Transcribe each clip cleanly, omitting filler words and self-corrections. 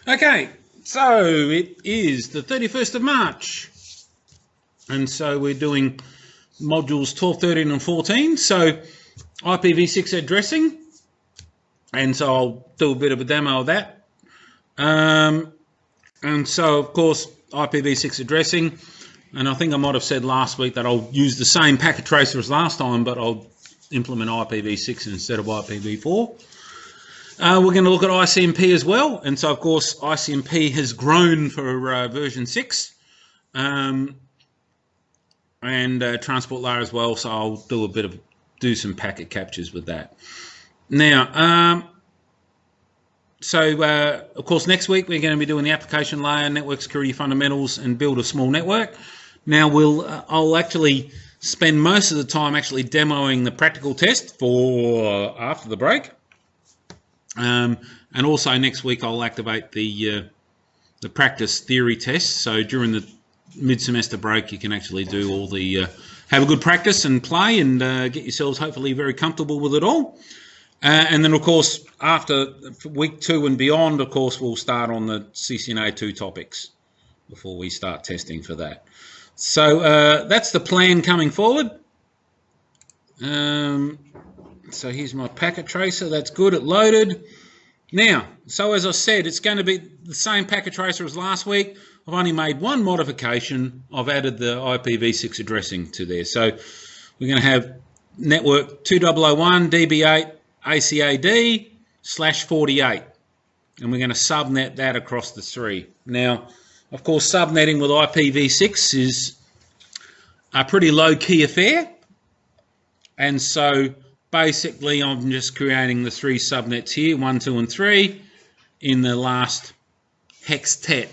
Okay, so it is the 31st of March, and so we're doing modules 12, 13 and 14, so IPv6 addressing, and so I'll do a bit of a demo of that. And so, of course, IPv6 addressing, and I think I might have said last week that I'll use the same packet tracer as last time, but I'll implement IPv6 instead of IPv4. We're going to look at ICMP as well, and so of course ICMP has grown for version 6, and transport layer as well. So I'll do some packet captures with that. Now, of course next week we're going to be doing the application layer, network security fundamentals, and build a small network. Now I'll actually spend most of the time actually demoing the practical test for after the break. And also next week I'll activate the practice theory test. So during the mid-semester break you can actually do all the have a good practice and play and get yourselves hopefully very comfortable with it all. And then of course after week 2 and beyond, of course we'll start on the CCNA 2 topics before we start testing for that. So that's the plan coming forward. So here's my packet tracer. That's good. It loaded. Now, so as I said, it's going to be the same packet tracer as last week. I've only made one modification. I've added the IPv6 addressing to there. So we're going to have network 2001 DB8 ACAD /48. And we're going to subnet that across the 3. Now, of course, subnetting with IPv6 is a pretty low-key affair. And so basically, I'm just creating the 3 subnets here, 1, 2, and 3, in the last hextet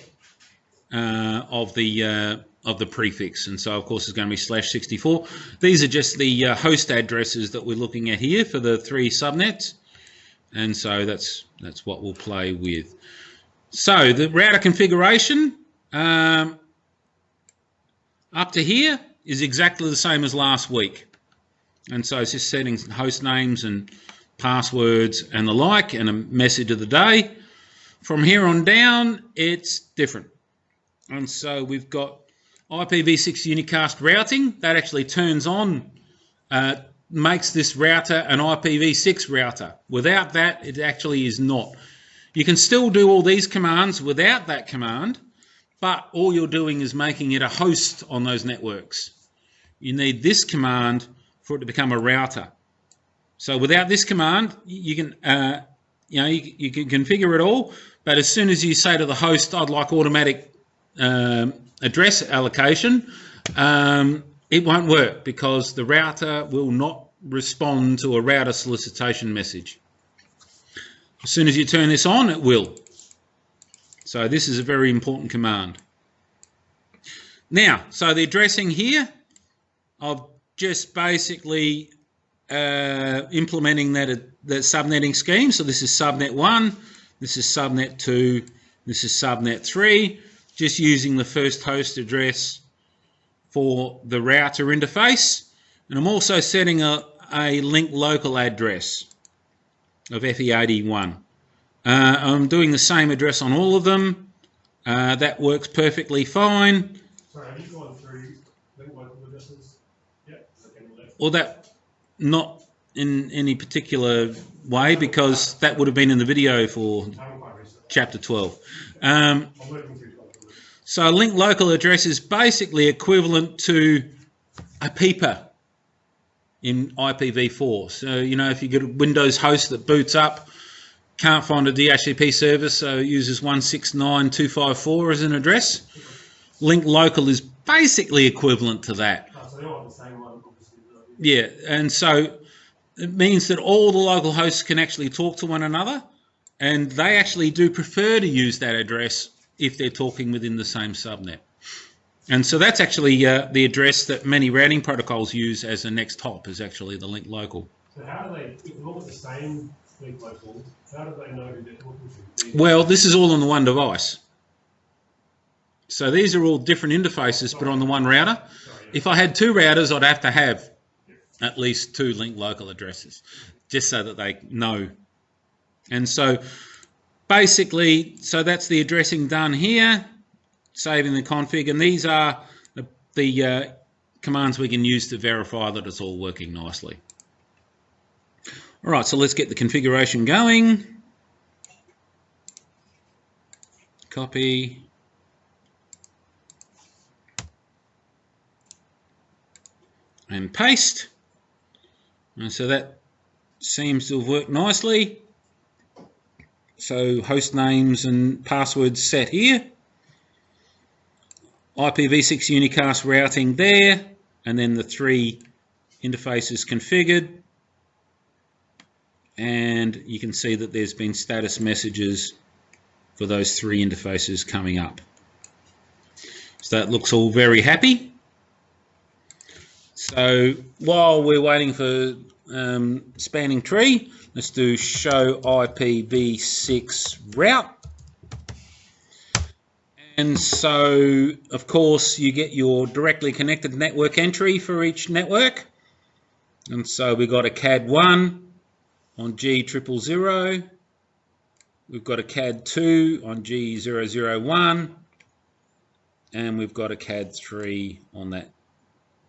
of the prefix. And so, of course, it's going to be /64. These are just the host addresses that we're looking at here for the 3 subnets. And so that's what we'll play with. So the router configuration up to here is exactly the same as last week. And so it's just setting host names and passwords and the like, and a message of the day. From here on down, it's different. And so we've got IPv6 unicast routing. That actually turns on, makes this router an IPv6 router. Without that, it actually is not. You can still do all these commands without that command, but all you're doing is making it a host on those networks. You need this command for it to become a router. So without this command, you can you can configure it all, but as soon as you say to the host, I'd like automatic address allocation, it won't work because the router will not respond to a router solicitation message. As soon as you turn this on, it will. So this is a very important command. Now, so the addressing here, I've just basically implementing that subnetting scheme. So this is subnet 1, this is subnet 2, this is subnet 3, just using the first host address for the router interface. And I'm also setting a link local address of FE81. I'm doing the same address on all of them. That works perfectly fine. Sorry, have you gone through link local addresses? Yep. Or that, not in any particular way, because that would have been in the video for chapter 12. So a link local address is basically equivalent to a peeper in IPv4. So, you know, if you get a Windows host that boots up, can't find a DHCP service, so it uses 169.254 as an address. Link local is basically equivalent to that. So they all have the same one, obviously. Yeah, and so it means that all the local hosts can actually talk to one another, and they actually do prefer to use that address if they're talking within the same subnet. And so that's actually the address that many routing protocols use as the next hop, is actually the link local. So how do they, if they're all the same link local, how do they know who they're talking to? Well, this is all on the one device. So these are all different interfaces, but on the one router. If I had 2 routers, I'd have to have at least 2 link local addresses, just so that they know. And so basically, so that's the addressing done here, saving the config, and these are the commands we can use to verify that it's all working nicely. All right, so let's get the configuration going. Copy. And paste. And so that seems to have worked nicely. So host names and passwords set here. IPv6 unicast routing there, and then the 3 interfaces configured. And you can see that there's been status messages for those 3 interfaces coming up. So that looks all very happy. So while we're waiting for spanning tree, let's do show IPv6 route. And so, of course, you get your directly connected network entry for each network. And so we've got a CAD1 on G000. We've got a CAD2 on G001. And we've got a CAD3 on that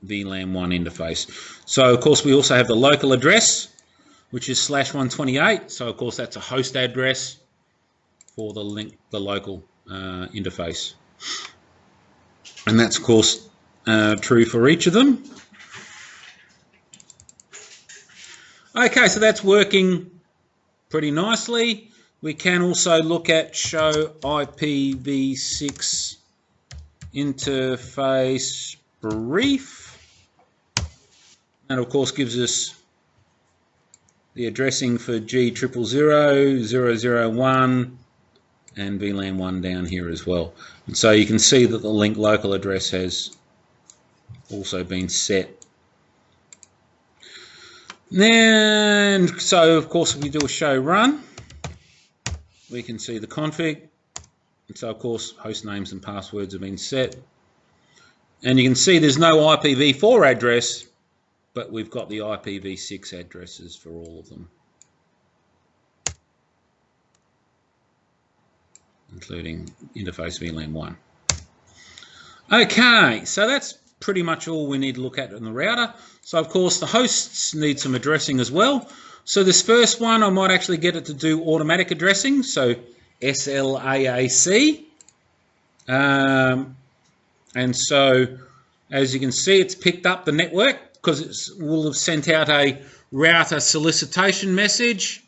VLAN 1 interface. So, of course, we also have the local address, which is /128. So, of course, that's a host address for the local interface. And that's, of course, true for each of them. Okay, so that's working pretty nicely. We can also look at show IPv6 interface brief. And of course gives us the addressing for G000, 001, and VLAN 1 down here as well. And so you can see that the link local address has also been set. And so of course if we do a show run, we can see the config. And so of course host names and passwords have been set. And you can see there's no IPv4 address, but we've got the IPv6 addresses for all of them, including interface VLAN 1. Okay, so that's pretty much all we need to look at in the router. So of course the hosts need some addressing as well. So this first one, I might actually get it to do automatic addressing, so SLAAC. And so as you can see, it's picked up the network because it will have sent out a router solicitation message.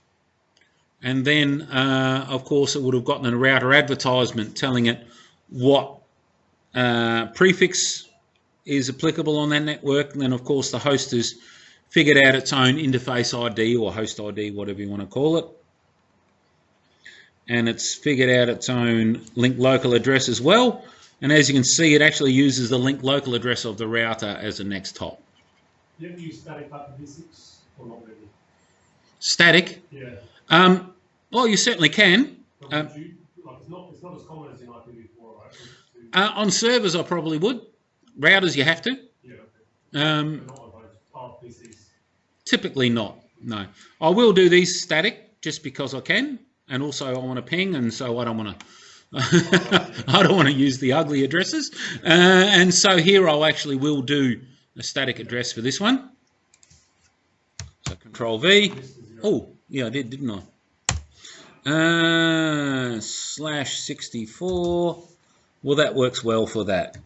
And then, of course, it would have gotten a router advertisement telling it what prefix is applicable on that network. And then, of course, the host has figured out its own interface ID or host ID, whatever you want to call it. And it's figured out its own link local address as well. And as you can see, it actually uses the link local address of the router as a next hop. You have to use static IPv6 or not really? Static? Yeah. Well, you certainly can. It's not as common as in IPv4, right? On servers, I probably would. Routers, you have to. Yeah. Okay. Not on PCs. Typically not. No. I will do these static just because I can, and also I want to ping, and so I don't want to. I don't want to use the ugly addresses, and so here I actually will do a static address for this one. So Control V. Oh, yeah, I did, didn't I? /64. Well, that works well for that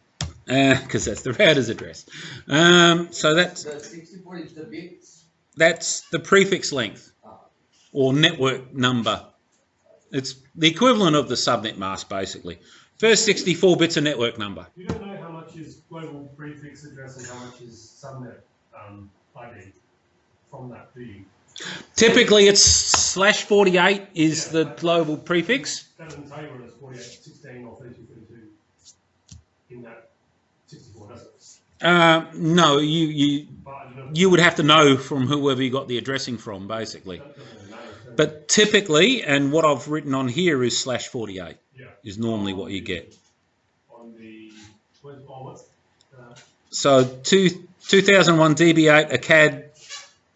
because that's the router's address. So that's the 64 is the bits. That's the prefix length or network number. It's the equivalent of the subnet mask, basically. First 64 bits of network number. You don't know how much is global prefix address and how much is subnet ID from that, do you? Typically, it's /48 is the global prefix. That doesn't tell you whether it's 48, 16 or 32, 32 in that 64, does it? No, you would have to know from whoever you got the addressing from, basically. But typically, and what I've written on here is /48 is normally what you get. On the what's so 2001 DB8 a CAD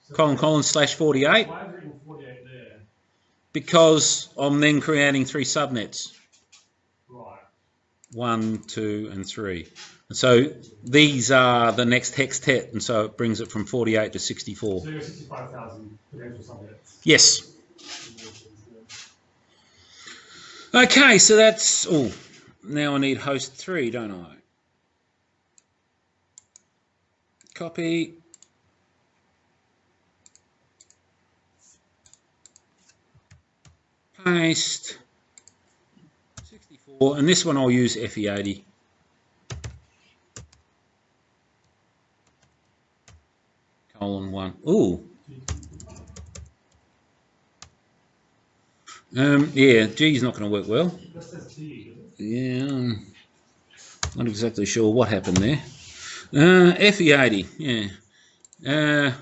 ::/48. Why have written 48 there? because I'm then creating 3 subnets. Right. 1, 2, and 3. And so these are the next hextet, and so it brings it from 48 to 64. So you're 65,000 potential subnets. Yes. Okay, so that's all. Now I need host 3, don't I? Copy. Paste. 64, and this one I'll use FE80. Colon 1. Ooh. Yeah, G is not going to work well. Yeah, not exactly sure what happened there. FE80, yeah.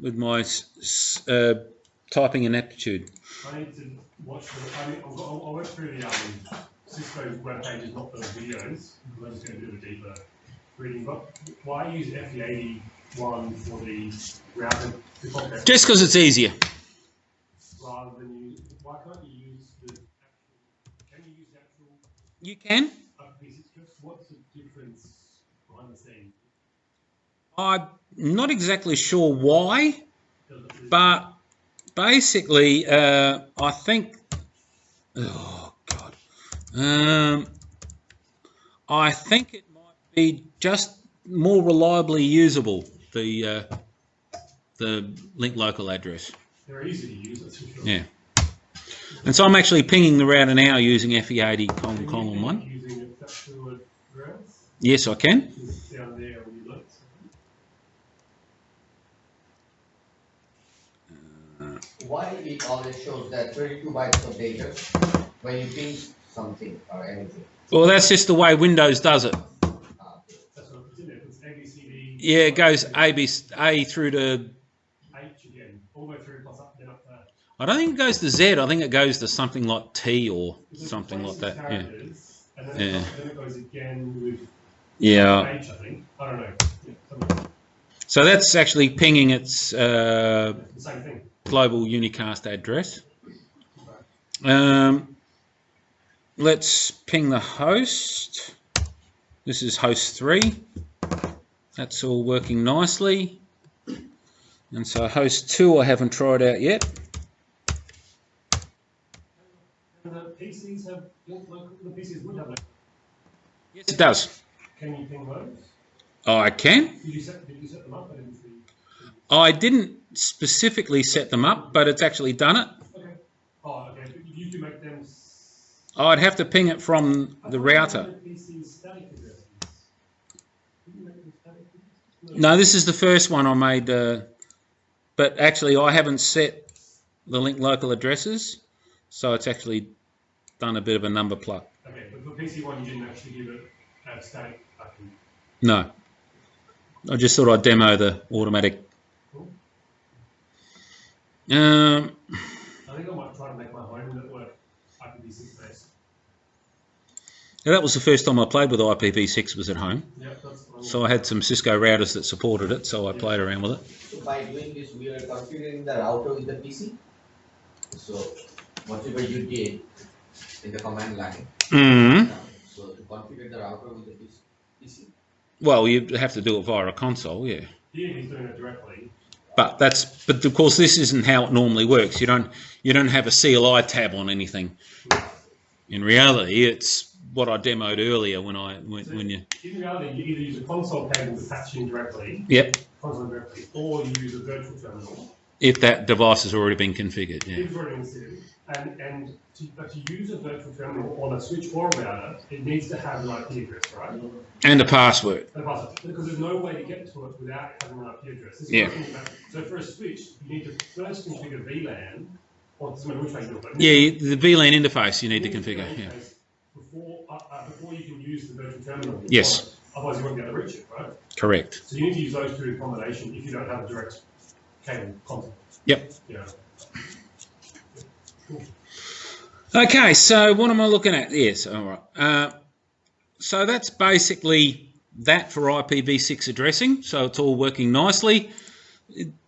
With my typing inaptitude. I need to watch I'll work through the Cisco web pages, not the videos, because I'm just going to do a deeper reading. But why use FE81 for the router to contact? Just because it's easier. Rather than use, why can't you use the actual? Can you use the actual? You can. IPv6 address? What's the difference behind the scenes? I'm not exactly sure why, but basically, I think. Oh God. I think it might be just more reliably usable, the link local address. They're easy to use, that's for sure. Yeah. And so I'm actually pinging the router now using FE80 column 1. Using a factual address? Yes, I can. It's down there when you look. Why it always shows that 22 bytes of data when you ping something or anything? Well, that's just the way Windows does it. That's what it's in there. It's ABCD. Yeah, it goes A through to... H again, all the way through plus up, then up there. I don't think it goes to Z. I think it goes to something like T or something like that. Yeah. And then it goes again with Yeah. H, I think. I don't know. Yeah, something. So that's actually pinging its The same thing. global unicast address. Let's ping the host. This is host 3. That's all working nicely. And so host 2 I haven't tried out yet. And the PCs have local, the PCs would have local. Yes, it does. Can you ping those? I can. Did you set them up? I didn't see. I didn't specifically set them up, but it's actually done it. Okay. Oh, okay. But you can make them. I'd have to ping it from the router. No, this is the first one I made, but actually I haven't set the link local addresses, so it's actually done a bit of a number pluck. Okay, but for PC1 you didn't actually give it a static button. No. I just thought I'd demo the automatic. Cool. Um, I think I might try to make my home network IPv6 based. that was the first time I played with IPv6 was at home. Yep, that's what So I had some Cisco routers that supported it, so I played around with it. So by doing this, we are configuring the router with the PC. So whatever you did in the command line. Mm-hmm. So to configure the router with the PC. Well, you have to do it via a console, yeah. Here he's doing it directly. But of course this isn't how it normally works. You don't have a CLI tab on anything. In reality, it's what I demoed earlier when you. In reality, you either use a console cable to patch in directly. Yep. Console directly, or you use a virtual terminal. If that device has already been configured, yeah. It's already installed. But to use a virtual terminal on a switch or a router, it needs to have an IP address, right? And a password. And a password. Because there's no way to get to it without having an IP address. This is Yeah. what I'm thinking about. So for a switch, you need to first configure VLAN, or it doesn't matter which way you do it. But Yeah, the VLAN interface you need to configure. Yeah. Before you can use the virtual terminal. Yes. Otherwise you won't be able to reach it, right? Correct. So you need to use those two in combination if you don't have a direct cable contact. Yep. Yeah. Cool. Okay, so what am I looking at? Yes, all right. So that's basically that for IPv6 addressing. So it's all working nicely.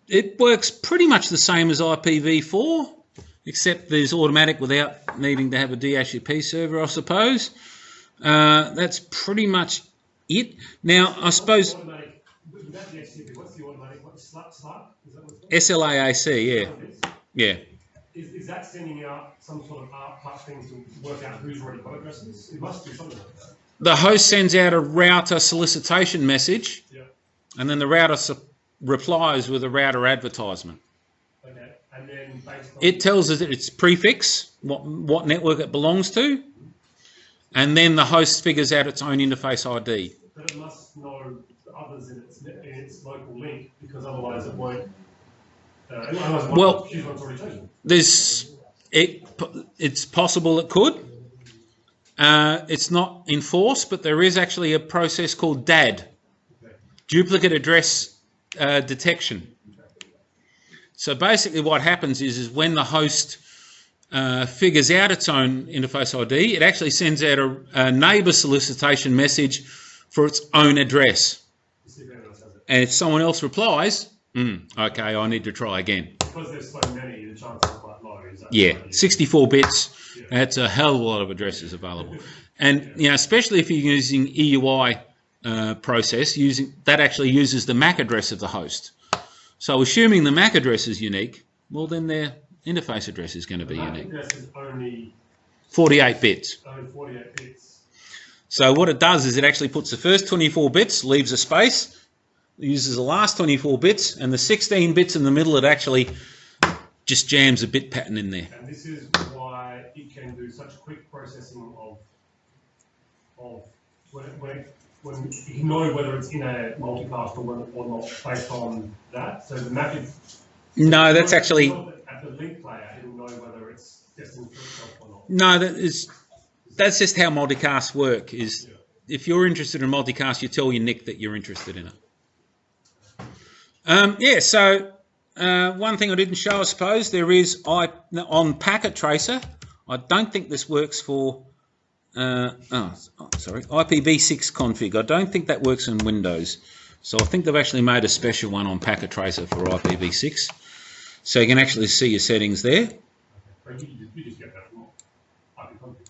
It works pretty much the same as IPv4. except there's automatic without needing to have a DHCP server, I suppose. That's pretty much it. Now, I suppose Automatic, without the HTTP, what's the automatic? What, SLAC? Is that what it's called? SLAAC, yeah. Is that sending out some sort of part thing to work out who's already got addresses? It must do something like that. The host sends out a router solicitation message, Yeah. and then the router replies with a router advertisement. Okay. And then based on It tells us its prefix, what network it belongs to, and then the host figures out its own interface ID. But it must know the others in its local link, because otherwise it won't. Well, choose one's already chosen. It's possible it could. It's not enforced, but there is actually a process called DAD, Okay. duplicate address detection. So basically what happens is when the host figures out its own interface ID, it actually sends out a neighbour solicitation message for its own address. See if anyone else has it. And if someone else replies, okay, I need to try again. Because there's so many, the chances are quite low. Is that Yeah, right? 64 bits, Yeah. that's a hell of a lot of addresses available. And, you know, especially if you're using EUI process, that actually uses the MAC address of the host. So assuming the MAC address is unique, well, then their interface address is going to be The unique. address is only 48 bits. 48 bits. So what it does is it actually puts the first 24 bits, leaves a space, uses the last 24 bits, and the 16 bits in the middle, it actually just jams a bit pattern in there. And this is why it can do such quick processing of when you can know whether it's in a multicast or not based on that. So the map is. No, that's actually... At the link layer, it'll know whether it's destined for itself or not. No, that's just how multicasts work. Is Yeah. if you're interested in multicast, you tell your NIC that you're interested in it. So one thing I didn't show, I suppose, there is on Packet Tracer. I don't think this works for IPv6 config. I don't think that works in Windows. So I think they've actually made a special one on Packet Tracer for IPv6. So you can actually see your settings there. Okay. But you just get that from IPconfig.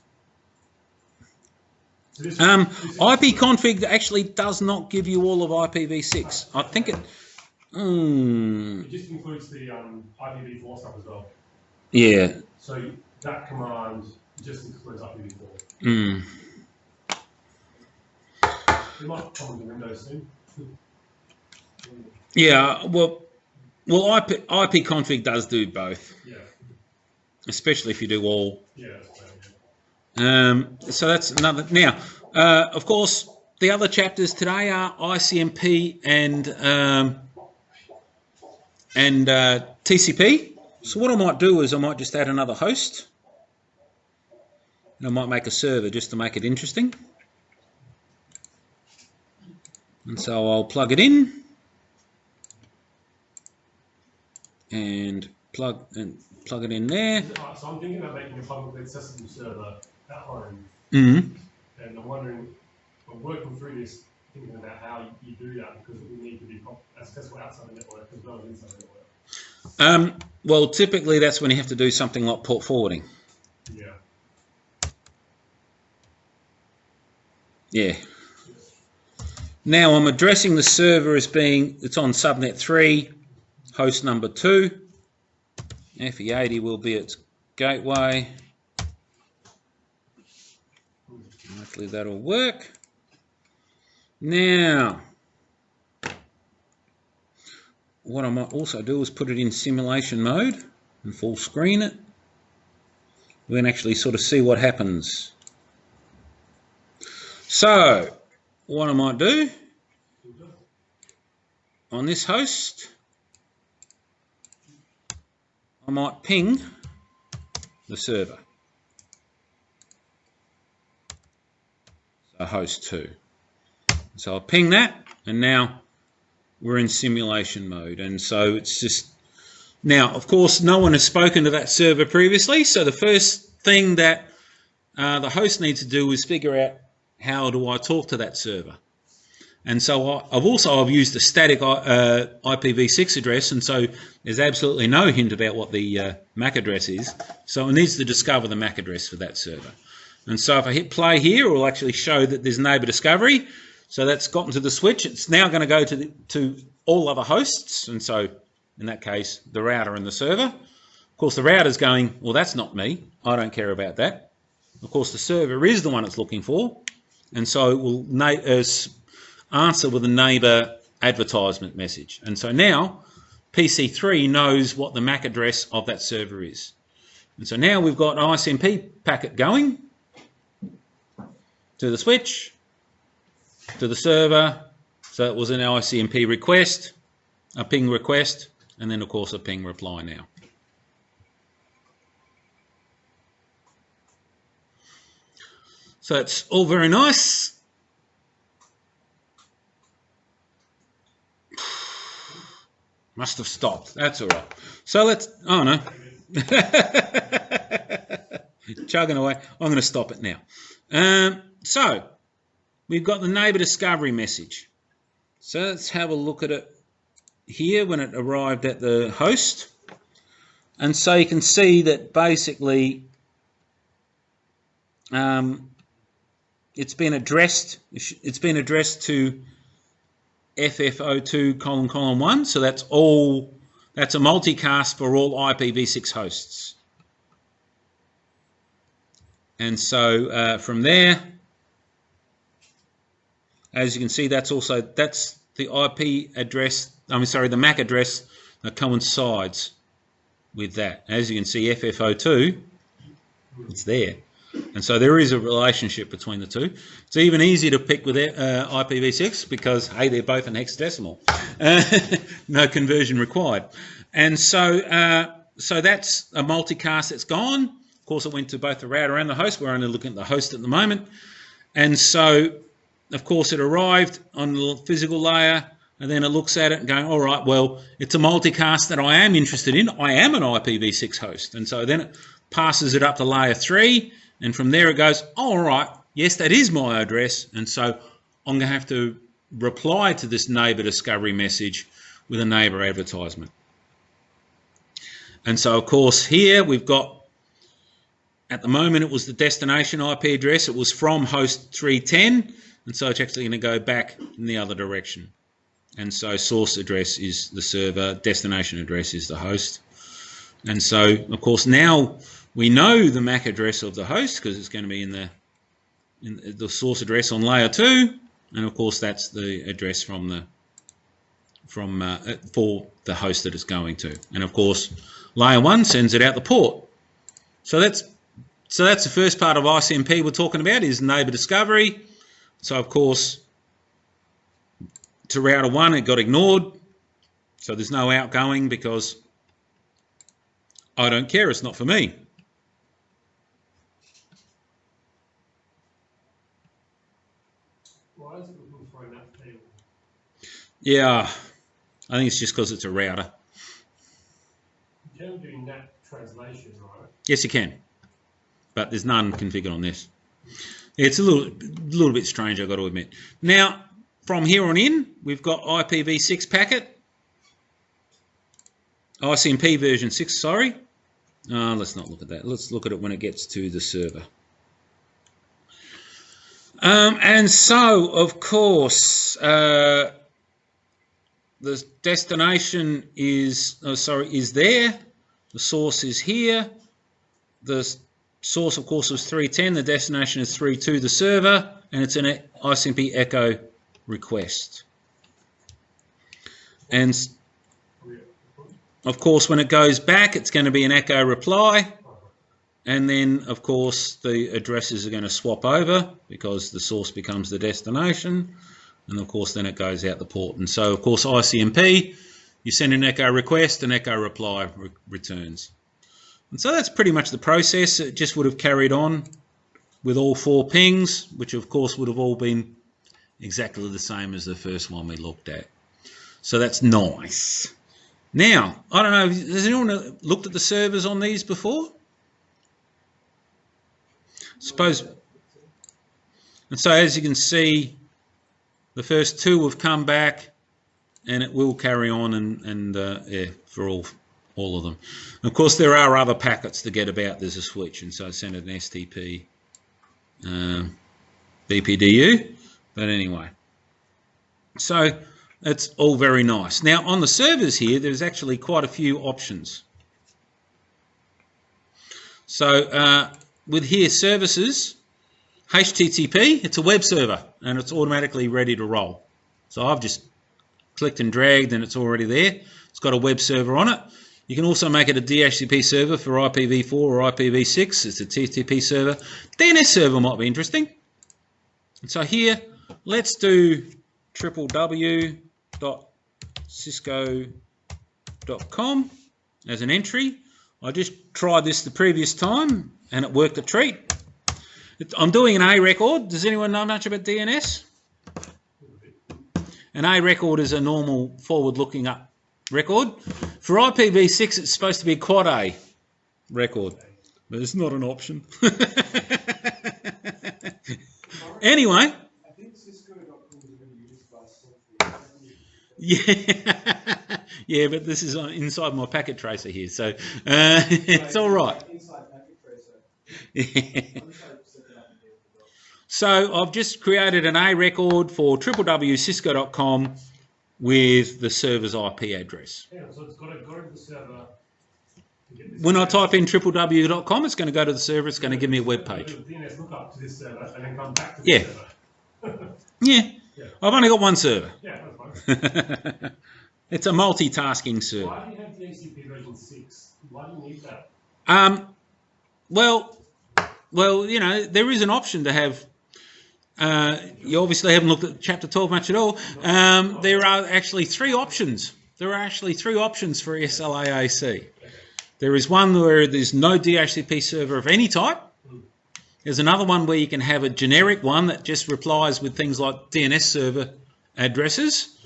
So this IPconfig actually does not give you all of IPv6. I think it... It just includes the IPv4 stuff as well. Yeah. So that command just includes IPv4. It might come into Windows soon. Yeah, well, IPconfig does do both, Yeah. especially if you do all. Yeah, that's fair, yeah. So that's another. Now, of course, the other chapters today are ICMP and TCP. So what I might do is I might just add another host. And I might make a server just to make it interesting. And so I'll plug it in. And plug it in there. So I'm thinking about making a publicly accessible server at home. Mm-hmm. And I'm wondering, I'm working through this, thinking about how you do that, because it will need to be accessible outside the network as well as inside the network. Well, typically that's when you have to do something like port forwarding. Yeah. Yeah. Now I'm addressing the server as being, it's on subnet 3, host number 2. FE80 will be its gateway. Hopefully that'll work. Now, what I might also do is put it in simulation mode and full screen it. We can actually sort of see what happens. So, what I might do on this host, I might ping the server. So host 2. So I'll ping that, and now we're in simulation mode. And so it's just, now of course no one has spoken to that server previously, so the first thing that the host needs to do is figure out, how do I talk to that server? And so I've used the static IPv6 address, and so there's absolutely no hint about what the MAC address is. So it needs to discover the MAC address for that server. And so if I hit play here, it will actually show that there's neighbor discovery. So that's gotten to the switch. It's now going to go to all other hosts, and so in that case, the router and the server. Of course, the router's going, well, that's not me. I don't care about that. Of course, the server is the one it's looking for, and so it will answer with a neighbor advertisement message. And so now PC3 knows what the MAC address of that server is. And so now we've got an ICMP packet going to the switch, to the server. So it was an ICMP request, a ping request, and then of course a ping reply now. So it's all very nice. Must have stopped. That's all right. So let's, oh no. Chugging away. I'm going to stop it now. So we've got the neighbor discovery message. So let's have a look at it here when it arrived at the host. And so you can see that basically it's been addressed to FF02::1, so that's a multicast for all IPv6 hosts. And so from there, as you can see, that's the IP address, the MAC address that coincides with that. As you can see, FF02, it's there. And so there is a relationship between the two. It's even easier to pick with IPv6 because, hey, they're both an hexadecimal. No conversion required. And so that's a multicast that's gone. Of course, it went to both the router and the host. We're only looking at the host at the moment. And so, of course, it arrived on the physical layer, and then it looks at it and going, all right, well, it's a multicast that I am interested in. I am an IPv6 host. And so then it passes it up to layer 3. And from there it goes, all right, yes, that is my address. And so I'm going to have to reply to this neighbor discovery message with a neighbor advertisement. And so, of course, here we've got, at the moment, it was the destination IP address. It was from host 310. And so it's actually going to go back in the other direction. And so source address is the server, destination address is the host. And so, of course, now we know the MAC address of the host because it's going to be in the source address on layer 2, and of course that's the address for the host that it's going to. And of course, layer 1 sends it out the port. So that's the first part of ICMP we're talking about is neighbor discovery. So of course, to router 1 it got ignored. So there's no outgoing because I don't care, it's not for me. Why is it looking for a NAT field? Yeah, I think it's just because it's a router. You can do NAT translation, right? Yes, you can, but there's none configured on this. It's a little bit strange, I've got to admit. Now, from here on in, we've got IPv6 packet, ICMP version 6, sorry. Let's not look at that. Let's look at it when it gets to the server. And so, of course, the destination is there. The source is here. The source, of course, was 310. The destination is 32, the server, and it's an ICMP echo request. And of course, when it goes back, it's going to be an echo reply. And then, of course, the addresses are going to swap over because the source becomes the destination. And, of course, then it goes out the port. And so, of course, ICMP, you send an echo request, an echo reply returns. And so that's pretty much the process. It just would have carried on with all 4 pings, which, of course, would have all been exactly the same as the first one we looked at. So that's nice. Now, I don't know, has anyone looked at the servers on these before? Suppose, and so as you can see, The first 2 have come back, and it will carry on and yeah, for all of them. Of course, there are other packets that get about there's a switch, and so I send an STP BPDU. But anyway, so it's all very nice. Now on the servers here, there's actually quite a few options. So with here services, HTTP, it's a web server and it's automatically ready to roll. So I've just clicked and dragged and it's already there. It's got a web server on it. You can also make it a DHCP server for IPv4 or IPv6. It's a TCP server. DNS server might be interesting. And so here, let's do www.cisco.com as an entry. I just tried this the previous time and it worked a treat. I'm doing an A record. Does anyone know much about DNS? An A record is a normal forward-looking up record. For IPv6, it's supposed to be a quad A record, but it's not an option. Anyway. I think Cisco.com is going to be used by software. Yeah, yeah, but this is inside my packet tracer here, so it's all right. Inside packet tracer. Yeah. So I've just created an A record for www.cisco.com with the server's IP address. Yeah, so it's got to go to the server. When I type in www.com, it's going to go to the server. It's going to give me a web page. DNS look up to this server and then come back to Yeah. the server. Yeah. I've only got one server. Yeah, that's fine. It's a multitasking server. Why do you have DHCP version 6? Why do you need that? Well, you know, there is an option to have. You obviously haven't looked at Chapter 12 much at all. There are actually 3 options. There are actually 3 options for SLAAC. There is one where there's no DHCP server of any type. There's another one where you can have a generic one that just replies with things like DNS server addresses.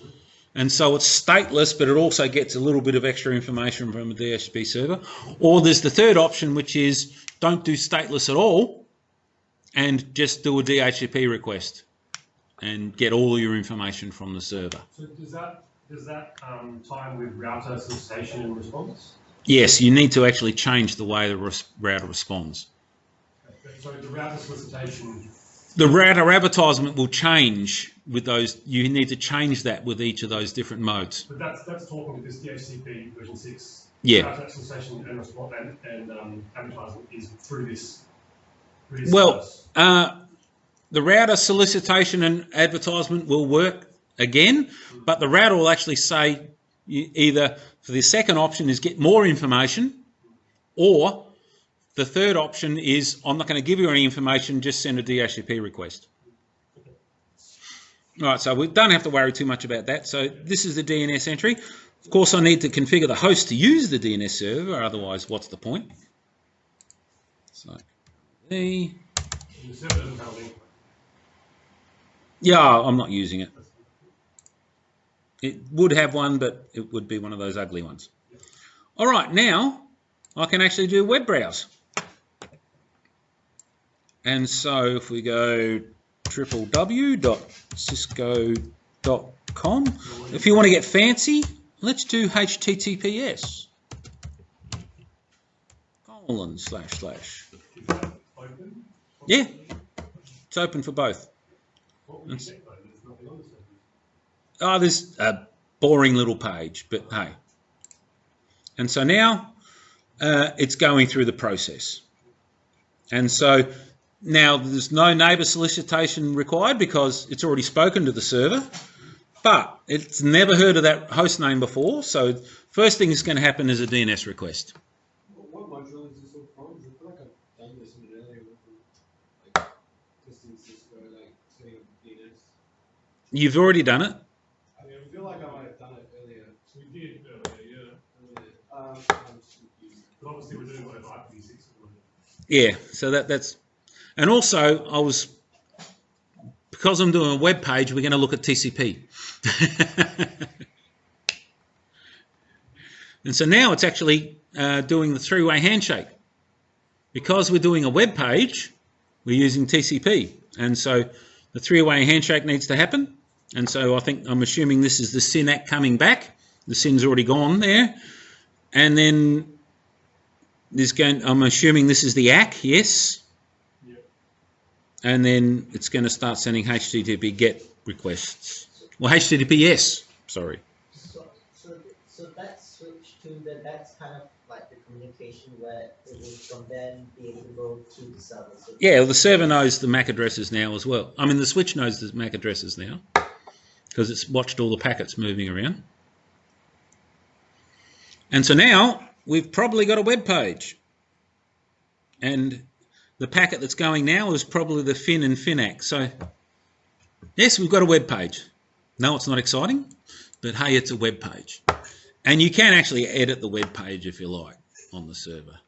And so it's stateless, but it also gets a little bit of extra information from a DHCP server. Or there's the third option, which is don't do stateless at all and just do a DHCP request and get all your information from the server. So does that time with router solicitation and response? Yes, you need to actually change the way the router responds. So the router solicitation... The router advertisement will change with those. You need to change that with each of those different modes. But that's talking with this DHCP version 6. Yeah. Router solicitation and response and advertisement is through this. Well, the router solicitation and advertisement will work again, but the router will actually say either for the second option is get more information, or the third option is I'm not going to give you any information, just send a DHCP request. All right, so we don't have to worry too much about that. So this is the DNS entry. Of course, I need to configure the host to use the DNS server, otherwise what's the point? So the server doesn't have a link. Yeah, I'm not using it. It would have one, but it would be one of those ugly ones. All right, now I can actually do web browse. And so if we go www.cisco.com, if you want to get fancy, let's do HTTPS. : / Yeah, it's open for both. Oh, there's a boring little page, but hey. And so now it's going through the process. And so now there's no neighbour solicitation required because it's already spoken to the server, but it's never heard of that host name before. So first thing that's going to happen is a DNS request. What module is this all from? I feel like I've done this in an earlier one, like testing Cisco, like setting up DNS. You've already done it. I mean, I feel like I might have done it earlier. We did earlier, yeah. I'm just confused. But obviously we're doing whatever IPv6 or whatever. Yeah, so that's, and also because I'm doing a web page, we're going to look at TCP. And so now it's actually doing the 3-way handshake. Because we're doing a web page, we're using TCP. And so the 3-way handshake needs to happen. And so I'm assuming this is the SYN ACK coming back. The SYN's already gone there. And then I'm assuming this is the ACK, yes. Yep. And then it's going to start sending HTTP GET requests. Well, HTTPS, sorry. So that switch to that's kind of like the communication where it will from then be able to go to the server. So yeah, well, the server knows the MAC addresses now as well. I mean, the switch knows the MAC addresses now because it's watched all the packets moving around. And so now we've probably got a web page. And the packet that's going now is probably the FIN and FINAC. So, yes, we've got a web page. No, it's not exciting, but hey, it's a web page. And you can actually edit the web page if you like on the server.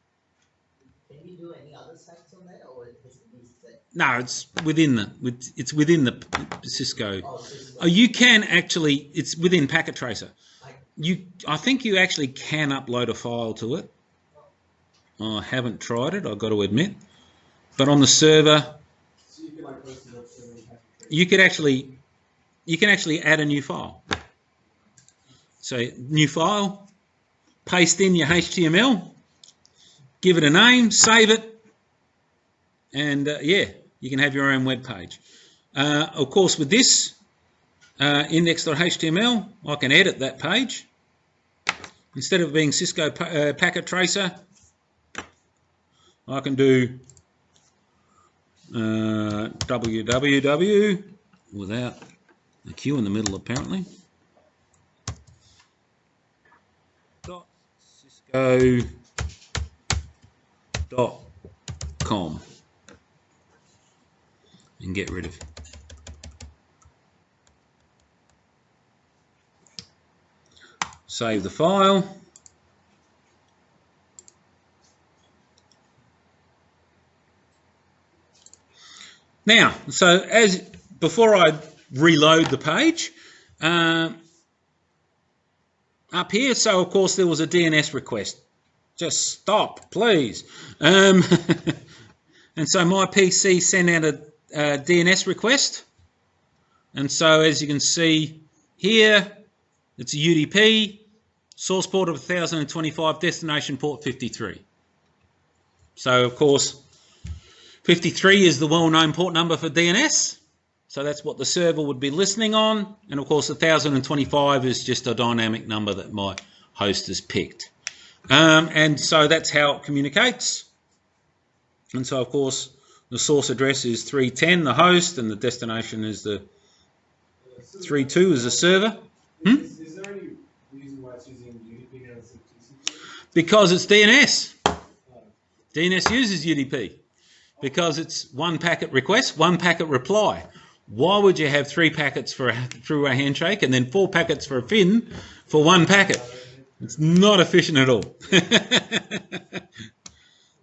can we do any other sites on that, or is it these that? No, it's within the Cisco. Oh, Cisco. Oh, you can actually. It's within Packet Tracer. I think you actually can upload a file to it. I haven't tried it, I've got to admit. But on the server, So you can like post it up to the packet. you can actually add a new file. So new file, paste in your HTML, give it a name, save it, and yeah, you can have your own web page. Of course, with this index.html, I can edit that page. Instead of being Cisco Packet Tracer, I can do www without a Q in the middle apparently. .cisco.com and get rid of. Save the file. Now, so before I reload the page, up here, so of course there was a DNS request. Just stop, please. And so my PC sent out a DNS request. And so as you can see here, it's a UDP, source port of 1025, destination port 53. So of course, 53 is the well-known port number for DNS. So that's what the server would be listening on. And of course, 1025 is just a dynamic number that my host has picked. And so that's how it communicates. And so of course, the source address is 310, the host, and the destination is the 32 is the server. Is there any reason why it's using UDP now instead of TCP? Because it's DNS. DNS uses UDP because it's one packet request, one packet reply. Why would you have 3 packets through a handshake and then 4 packets for a FIN for 1 packet? It's not efficient at all.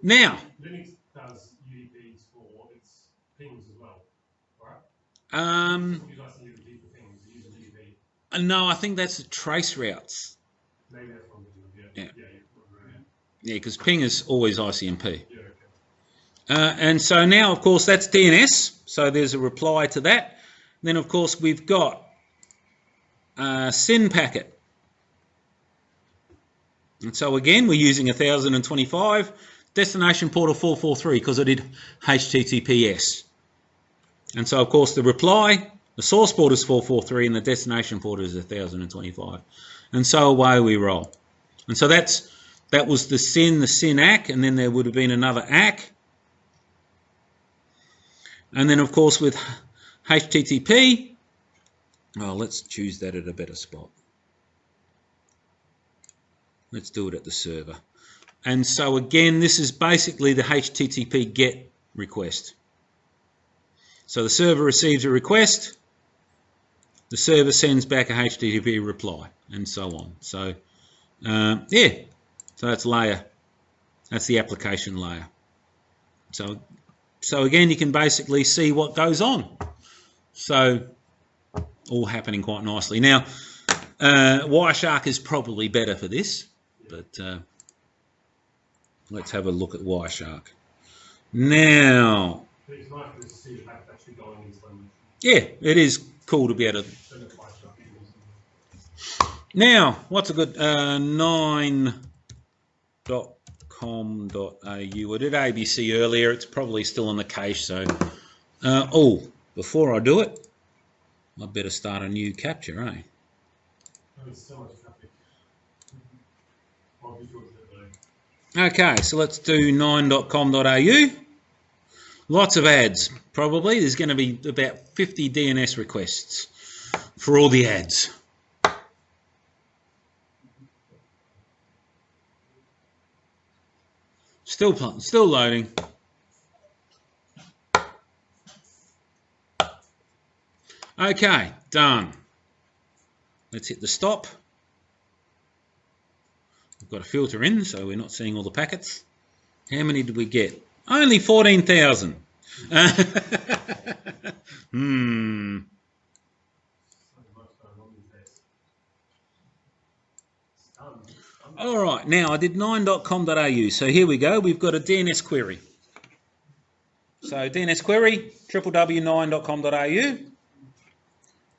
Now, Linux does UDPs for its pings as well, right? You guys use UDP for pings, you use UDP. no, I think that's the trace routes. Maybe that's one Yeah. Yeah, because ping is always ICMP. yeah, okay. And so now, of course, that's DNS. So there's a reply to that. Then, of course, we've got SYN packet. And so again, we're using 1025, destination port of 443 because I did HTTPS. And so, of course, the reply, the source port is 443 and the destination port is 1025. And so away we roll. And so that was the SYN ACK, and then there would have been another ACK. And then, of course, with HTTP, oh, let's choose that at a better spot. Let's do it at the server. And so again, this is basically the HTTP GET request. So the server receives a request, the server sends back a HTTP reply, and so on. So yeah, so that's layer. That's the application layer. So again, you can basically see what goes on. So all happening quite nicely. Now, Wireshark is probably better for this, but let's have a look at Wireshark. Now, It's nice to see the fact actually going into them. yeah, it is cool to be able to. Send it by tracking or something. Now, what's a good 9.com.au? I did ABC earlier. It's probably still on the cache. So, before I do it, I better start a new capture, eh? There's so much traffic. I'll be sure to do. Okay, so let's do 9.com.au. Lots of ads, probably. There's going to be about 50 DNS requests for all the ads. Still loading. Okay, done. Let's hit the stop. We've got a filter in, so we're not seeing all the packets. How many did we get? Only 14,000. All right, now I did 9.com.au. So here we go. We've got a DNS query. So DNS query, www.9.com.au.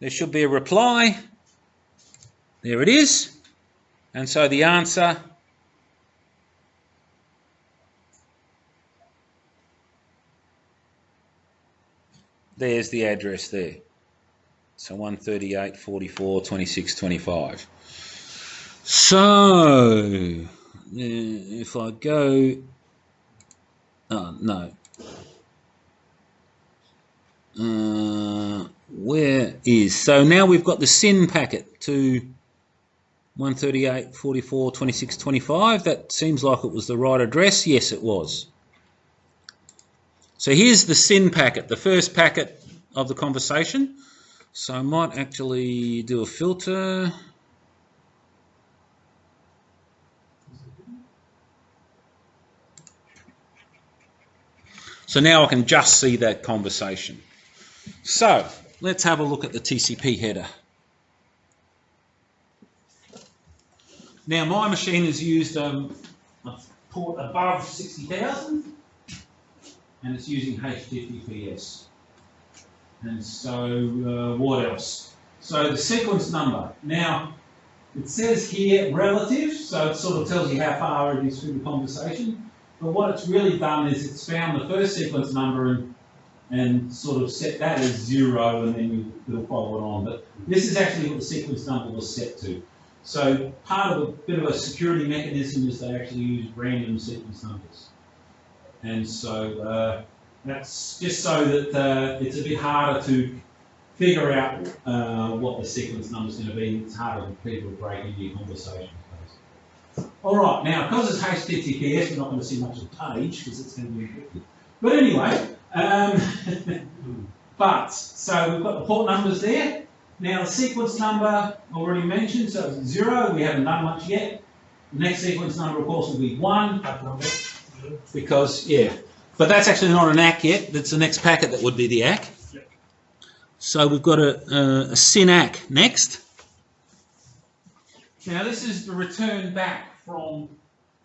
There should be a reply. There it is. And so the answer there's the address there. So 138.44.26.25. So if I go, where is, so now we've got the SYN packet to 138.44.26.25. That seems like it was the right address. Yes, it was. So here's the SYN packet, the first packet of the conversation. So I might actually do a filter. So now I can just see that conversation. So let's have a look at the TCP header. Now my machine has used a port above 60,000 and it's using HTTPS. And so what else? So the sequence number. Now it says here relative, so it sort of tells you how far it is through the conversation. But what it's really done is it's found the first sequence number and sort of set that as 0 and then it'll follow it on. But this is actually what the sequence number was set to. So part of a bit of a security mechanism is they actually use random sequence numbers. And so that's just so that it's a bit harder to figure out what the sequence number is going to be. It's harder for people to break into your conversation. All right, now because it's HTTPS, we're not going to see much of the page because it's going to be encrypted. But anyway, so we've got the port numbers there. Now the sequence number already mentioned, so it's 0. We haven't done much yet. The next sequence number, of course, will be 1 because but that's actually not an ACK yet. That's the next packet that would be the ACK. So we've got a SYN ACK next. Now this is the return back from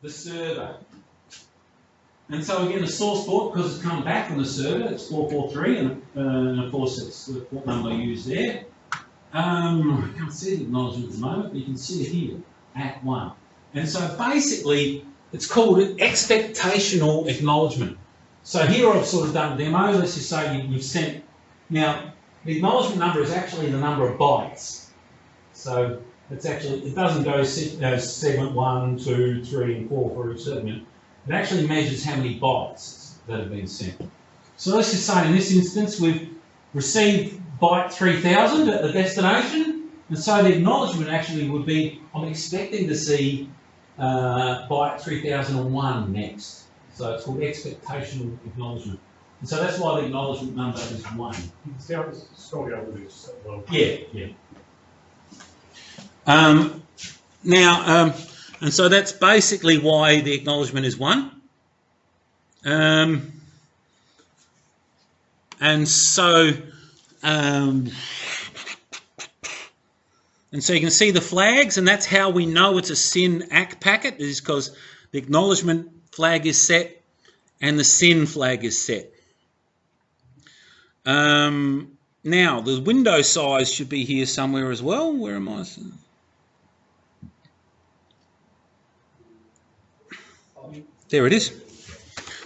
the server. And so again, the source port, because it's come back from the server, it's 443, and of course it's the port number used there. I can't see the acknowledgement at the moment, but you can see it here, at 1. And so basically, it's called an expectational acknowledgement. So here I've sort of done a demo. Let's just say you've sent, now the acknowledgement number is actually the number of bytes. So it's actually, it doesn't go segment 1, 2, 3, and 4 for each segment. It actually measures how many bytes that have been sent. So let's just say in this instance we've received byte 3000 at the destination, and so the acknowledgement actually would be, I'm expecting to see byte 3001 next. So it's called expectational acknowledgement. And so that's why the acknowledgement number is 1. You can see how it's scrolling over this as well. Yeah. And so that's basically why the acknowledgement is 1. And so you can see the flags, and that's how we know it's a SYN ACK packet, is because the acknowledgement flag is set and the SYN flag is set. Now, the window size should be here somewhere as well. Where am I? There it is.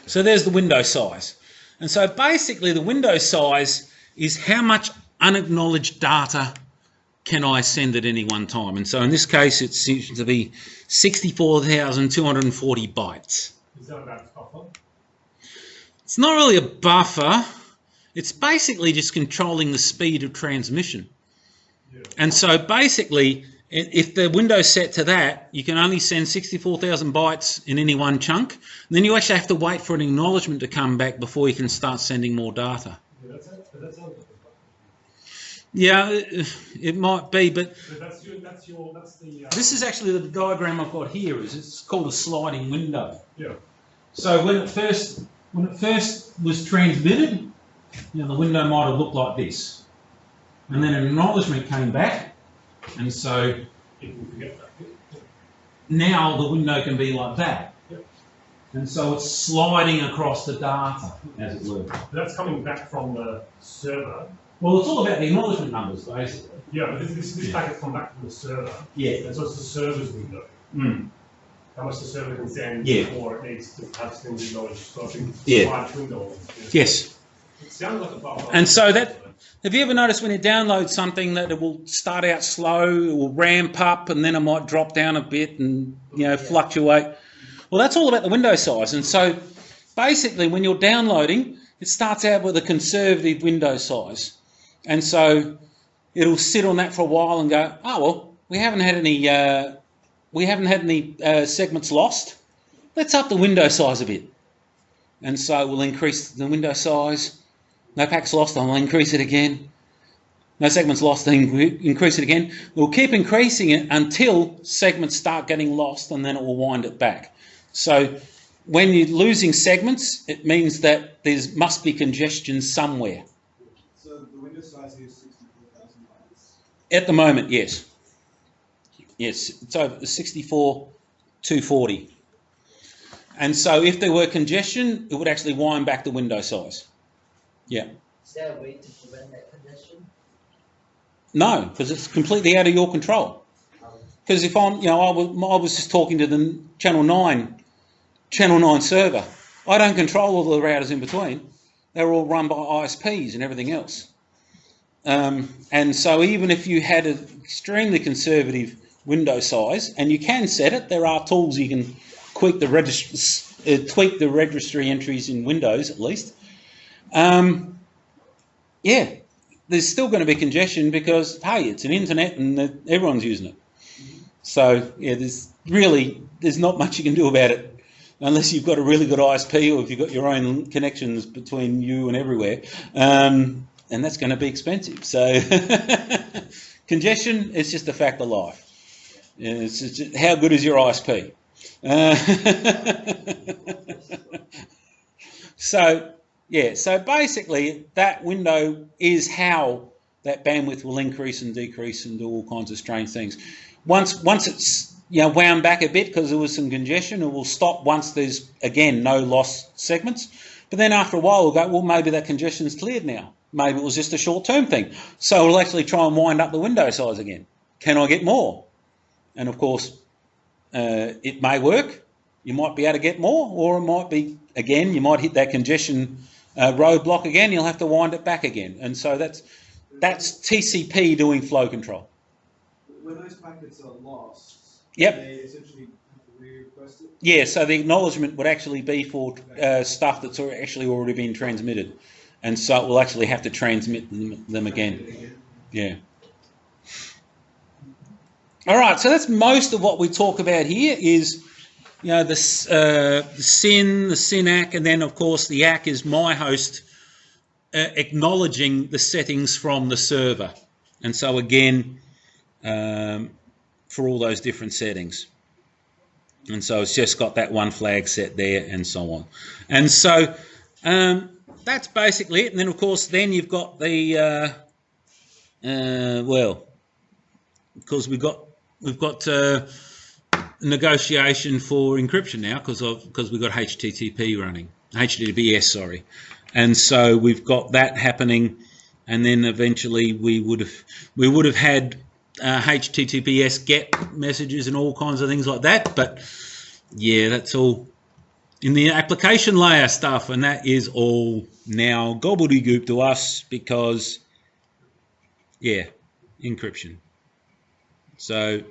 So there's the window size. And so basically the window size is how much unacknowledged data can I send at any one time. And so in this case it seems to be 64,240 bytes. Is that about buffer? It's not really a buffer. It's basically just controlling the speed of transmission. Yeah. And so basically, if the window's set to that, you can only send 64,000 bytes in any one chunk. And then you actually have to wait for an acknowledgement to come back before you can start sending more data. Yeah, that sounds like a buffer. Yeah, it might be, but That's the. this is actually the diagram I've got here. It's called a sliding window. Yeah. So when it first was transmitted, the window might have looked like this, and then an acknowledgement came back, and so now the window can be like that. Yep. And so it's sliding across the data, as it were. That's coming back from the server. Well, it's all about the acknowledgement numbers, basically. Yeah, but this packet's come back from the server. Yeah. And so it's the server's window. Mm. How much the server can send Yeah. before it needs to have things acknowledged. So I think Yeah. large window. Yes. It sounds like a buffer. And so that, have you ever noticed when you download something that it will start out slow, it will ramp up, and then it might drop down a bit and fluctuate? Well, that's all about the window size. And so basically when you're downloading, it starts out with a conservative window size. And so it'll sit on that for a while and go, oh well, we haven't had any segments lost. Let's up the window size a bit. And so we'll increase the window size. No packets lost, I'll increase it again. No segments lost, then increase it again. We'll keep increasing it until segments start getting lost, and then it will wind it back. So when you're losing segments, it means that there must be congestion somewhere. So the window size is 64,000 bytes. At the moment, yes. Yes, it's over 64,240. And so if there were congestion, it would actually wind back the window size. Yeah. Is there a way to prevent that congestion? No, because it's completely out of your control. Because if I'm, I was just talking to the Channel 9 server. I don't control all the routers in between. They're all run by ISPs and everything else. And so even if you had an extremely conservative window size, and you can set it, there are tools you can tweak the registry entries in Windows at least. There's still going to be congestion because, hey, it's an internet and everyone's using it. So, there's not much you can do about it unless you've got a really good ISP or if you've got your own connections between you and everywhere. And that's going to be expensive. So, congestion is just a fact of life. It's just, how good is your ISP? So basically that window is how that bandwidth will increase and decrease and do all kinds of strange things. Once it's wound back a bit because there was some congestion, it will stop once there's again no lost segments. But then after a while we'll go, well, maybe that congestion's cleared now. Maybe it was just a short-term thing. So we'll actually try and wind up the window size again. Can I get more? And of course, it may work. You might be able to get more, or it might be, again, you might hit that congestion roadblock again. You'll have to wind it back again. And so that's TCP doing flow control. When those packets are lost, yep. They essentially have to re-request it? Yeah, so the acknowledgement would actually be for stuff that's actually already been transmitted. And so it will actually have to transmit them again. Yeah. All right, so that's most of what we talk about here is, the SYN, the SYN-ACK, and then, of course, the ACK is my host acknowledging the settings from the server. And so, again, for all those different settings. And so it's just got that one flag set there and so on. And so that's basically it. And then, of course, then you've got the, because we've got negotiation for encryption now because we've got HTTPS, sorry. And so we've got that happening and then eventually we would have had HTTPS GET messages and all kinds of things like that. But yeah, that's all in the application layer stuff, and that is all now gobbledygook to us because, yeah, encryption. So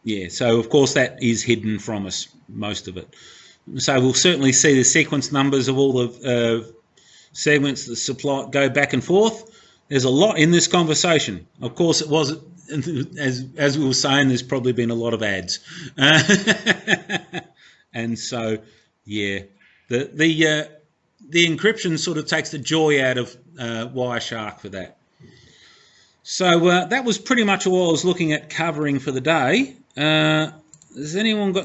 yeah, so of course that is hidden from us, most of it. So we'll certainly see the sequence numbers of all the segments that supply go back and forth. There's a lot in this conversation. Of course, it was, as we were saying, there's probably been a lot of ads, and so yeah, the encryption sort of takes the joy out of Wireshark for that. So that was pretty much all I was looking at covering for the day. Has anyone got